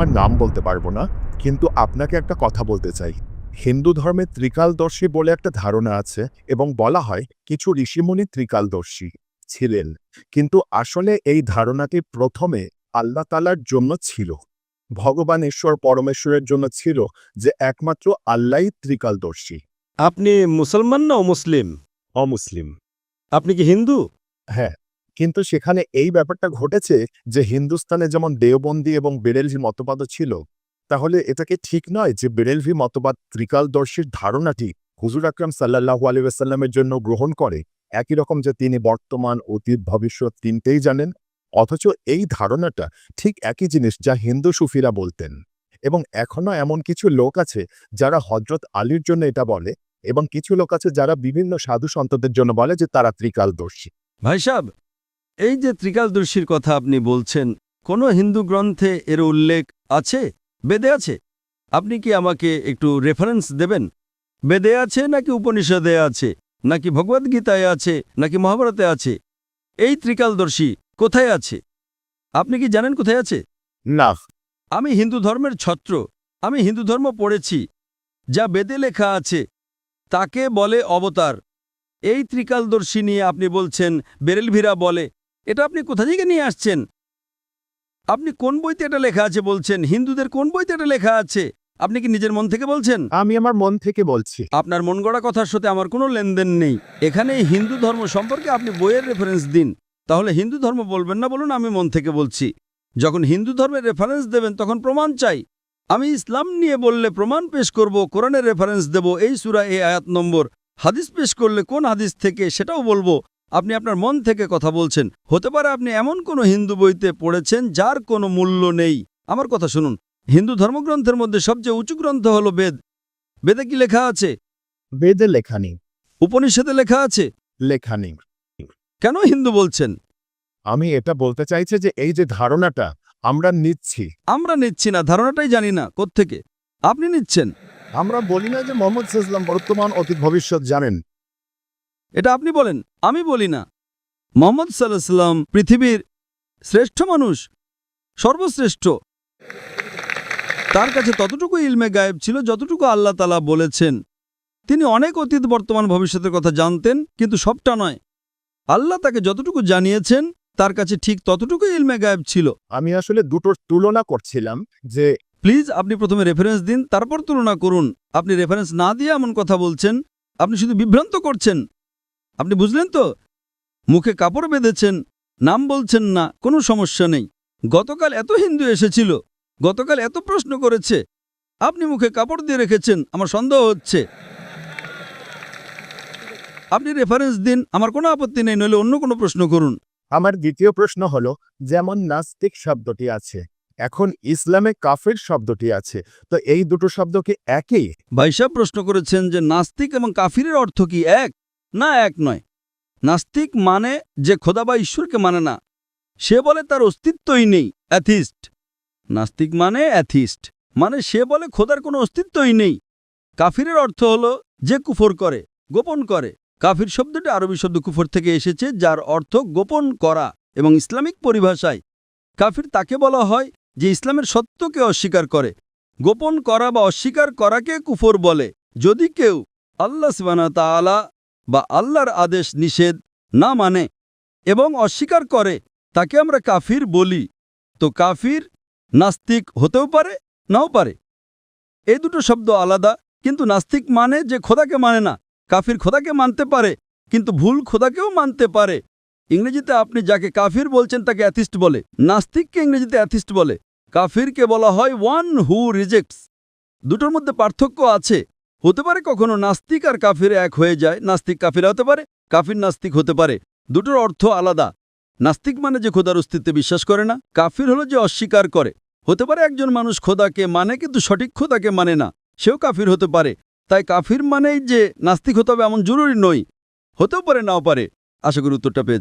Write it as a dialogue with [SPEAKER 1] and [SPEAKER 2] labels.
[SPEAKER 1] আর নাম বলতে পারবো না, কিন্তু আপনাকে একটা কথা বলতে চাই। হিন্দু ধর্মে ত্রিকালদর্শী বলে একটা ধারণা আছে এবং বলা হয় কিছু ঋষিমুনি ত্রিকালদর্শী ছিলেন, কিন্তু আসলে এই ধারণাটি প্রথমে আল্লাহ তাআলার জন্য ছিল। ভগবান ঈশ্বর পরমেশ্বরের জন্য ছিল যে একমাত্র আল্লাহই ত্রিকালদর্শী।
[SPEAKER 2] আপনি মুসলমান না অমুসলিম?
[SPEAKER 1] অমুসলিম।
[SPEAKER 2] আপনি কি হিন্দু?
[SPEAKER 1] হ্যাঁ, কিন্তু সেখানে এই ব্যাপারটা ঘটেছে যে হিন্দুস্তানে যেমন দেওবন্দি এবং বেরেলভি মতবাদও ছিল, তাহলে এটা কি ঠিক নয় যে বেরেলভি মতবাদ ত্রিকালদর্শীর ধারণাটি হুজুর আকরাম সাল্লাল্লাহু আলাইহি ওয়াসাল্লামের জন্য গ্রহণ করে, একই রকম যে তিনি বর্তমান, অতীত, ভবিষ্যৎ তিনটেই জানেন? অথচ এই ধারণাটা ঠিক একই জিনিস যা হিন্দু সুফিরা বলতেন। এবং এখনো এমন কিছু লোক আছে যারা হযরত আলীর জন্য এটা বলে, এবং কিছু লোক আছে যারা বিভিন্ন সাধু সন্তদের জন্য বলে যে তারা ত্রিকালদর্শী।
[SPEAKER 2] ভাই সাহেব, এই যে ত্রিকালদর্শীর কথা আপনি বলছেন, কোনো হিন্দু গ্রন্থে এর উল্লেখ আছে? বেদে আছে? আপনি কি আমাকে একটু রেফারেন্স দেবেন? বেদে আছে নাকি উপনিষদে আছে, নাকি ভগবদ্গীতায় আছে, নাকি মহাভারতে আছে? এই ত্রিকালদর্শী কোথায় আছে? আপনি কি জানেন কোথায় আছে?
[SPEAKER 1] না।
[SPEAKER 2] আমি হিন্দু ধর্মের ছত্র, আমি হিন্দু ধর্ম পড়েছি। যা বেদে লেখা আছে তাকে বলে অবতার। এই ত্রিকালদর্শী নিয়ে আপনি বলছেন বেরেলভিরা বলে, এটা আপনি কোথা থেকে নিয়ে আসছেন? আপনি কোন বইতে এটা লেখা আছে বলছেন? হিন্দুদের কোন বইতে এটা লেখা আছে? আপনি কি নিজের মন থেকে বলছেন?
[SPEAKER 1] আমি আমার মন থেকে বলছি।
[SPEAKER 2] আপনার মন গড়া কথার সাথে আমার কোনো লেনদেন নেই। এখানে এই হিন্দু ধর্ম সম্পর্কে আপনি বইয়ের রেফারেন্স দিন। তাহলে হিন্দু ধর্ম বলবেন না, বলুন আমি মন থেকে বলছি। যখন হিন্দু ধর্মের রেফারেন্স দেবেন তখন প্রমাণ চাই। আমি ইসলাম নিয়ে বললে প্রমাণ পেশ করব, কোরআনের রেফারেন্স দেব, এই সূরা এই আয়াত নম্বর। হাদিস পেশ করলে কোন হাদিস থেকে সেটাও বলবো। আপনি আপনার মন থেকে কথা বলছেন। হতে পারে আপনি এমন কোনো হিন্দু বইতে পড়েছেন যার কোনো মূল্য নেই। আমার কথা শুনুন, হিন্দু ধর্মগ্রন্থের মধ্যে সবচেয়ে উঁচু গ্রন্থ হলো বেদ। বেদে কি লেখা আছে?
[SPEAKER 1] বেদে লেখা নেই।
[SPEAKER 2] উপনিষদে লেখা আছে?
[SPEAKER 1] লেখা নেই।
[SPEAKER 2] কেন হিন্দু বলছেন?
[SPEAKER 1] আমি এটা বলতে চাইছি যে এই যে ধারণাটা আমরা নিচ্ছি,
[SPEAKER 2] আমরা নিচ্ছি না, ধারণাটাই জানি না কোত্থেকে আপনি নিচ্ছেন।
[SPEAKER 1] আমরা বলি না যে মোহাম্মদ সাল্লাল্লাহু বর্তমান, অতীত, ভবিষ্যৎ জানেন।
[SPEAKER 2] এটা আপনি বলেন, আমি বলি না। মুহাম্মদ সাল্লাল্লাহু আলাইহি ওয়াসাল্লাম পৃথিবীর শ্রেষ্ঠ মানুষ, সর্বশ্রেষ্ঠ। তার কাছে ততটুকু ইলমে গায়েব ছিল যতটুকু আল্লাহ তাআলা বলেছেন। তিনি অনেক অতীত, বর্তমান, ভবিষ্যতের কথা জানতেন, কিন্তু সবটা নয়। আল্লাহ তাকে যতটুকু জানিয়েছেন তার কাছে ঠিক ততটুকু ইলমে গায়েব ছিল।
[SPEAKER 1] আমি আসলে দুটোর তুলনা করছিলাম যে
[SPEAKER 2] প্লিজ আপনি প্রথমে রেফারেন্স দিন, তারপর তুলনা করুন। আপনি রেফারেন্স না দিয়ে এমন কথা বলছেন, আপনি শুধু বিভ্রান্ত করছেন। আপনি বুঝলেন তো? মুখে কাপড় বেঁধেছেন, নাম বলছেন না, কোনো সমস্যা নেই। গতকাল এত হিন্দু এসেছিল, গতকাল এত প্রশ্ন করেছে, আপনি মুখে কাপড় দিয়ে রেখেছেন। আমার সন্দেহ হচ্ছে। আপনি রেফারেন্স দিন, আমার কোনো আপত্তি নেই, নইলে অন্য কোনো প্রশ্ন করুন।
[SPEAKER 1] আমার দ্বিতীয় প্রশ্ন হলো, যেমন নাস্তিক শব্দটি আছে, এখন ইসলামে কাফের শব্দটি আছে, তো এই দুটো শব্দ কি একই?
[SPEAKER 2] ভাইসা প্রশ্ন করেছেন যে নাস্তিক এবং কাফিরের অর্থ কি এক? না, এক নয়। নাস্তিক মানে যে খোদা বা ঈশ্বরকে মানে না, সে বলে তার অস্তিত্বই নেই, অ্যাথিস্ট। নাস্তিক মানে অ্যাথিস্ট, মানে সে বলে খোদার কোনো অস্তিত্বই নেই। কাফিরের অর্থ হলো যে কুফর করে, গোপন করে। কাফির শব্দটি আরবি শব্দ কুফর থেকে এসেছে, যার অর্থ গোপন করা। এবং ইসলামিক পরিভাষায় কাফির তাকে বলা হয় যে ইসলামের সত্যকে অস্বীকার করে। গোপন করা বা অস্বীকার করাকে কুফর বলে। যদি কেউ আল্লাহ সুবহানাহু ওয়া তাআলা বা আল্লাহর আদেশ নিষেধ না মানে এবং অস্বীকার করে, তাকে আমরা কাফির বলি। তো কাফির নাস্তিক হতেও পারে, নাও পারে। এই দুটো শব্দ আলাদা, কিন্তু নাস্তিক মানে যে খোদাকে মানে না। কাফির খোদাকে মানতে পারে, কিন্তু ভুল খোদাকেও মানতে পারে। ইংরেজিতে আপনি যাকে কাফির বলছেন তাকে অ্যাথিস্ট বলে। নাস্তিককে ইংরেজিতে অ্যাথিস্ট বলে। কাফিরকে বলা হয় ওয়ান হু রিজেক্টস। দুটোর মধ্যে পার্থক্য আছে। হতে পারে কখনো নাস্তিক আর কাফির এক হয়ে যায়, নাস্তিক কাফির হতে পারে, কাফির নাস্তিক হতে পারে। দুটোর অর্থ আলাদা। নাস্তিক মানে যে খোদার অস্তিত্বে বিশ্বাস করে না, কাফির হলো যে অস্বীকার করে। হতে পারে একজন মানুষ খোদাকে মানে কিন্তু সঠিক খোদাকে মানে না, সেও কাফির হতে পারে। তাই কাফির মানেই যে নাস্তিক হতে হবে এমন জরুরি নয়, হতেও পারে, নাও পারে। আশা করি উত্তরটা পেয়েছেন।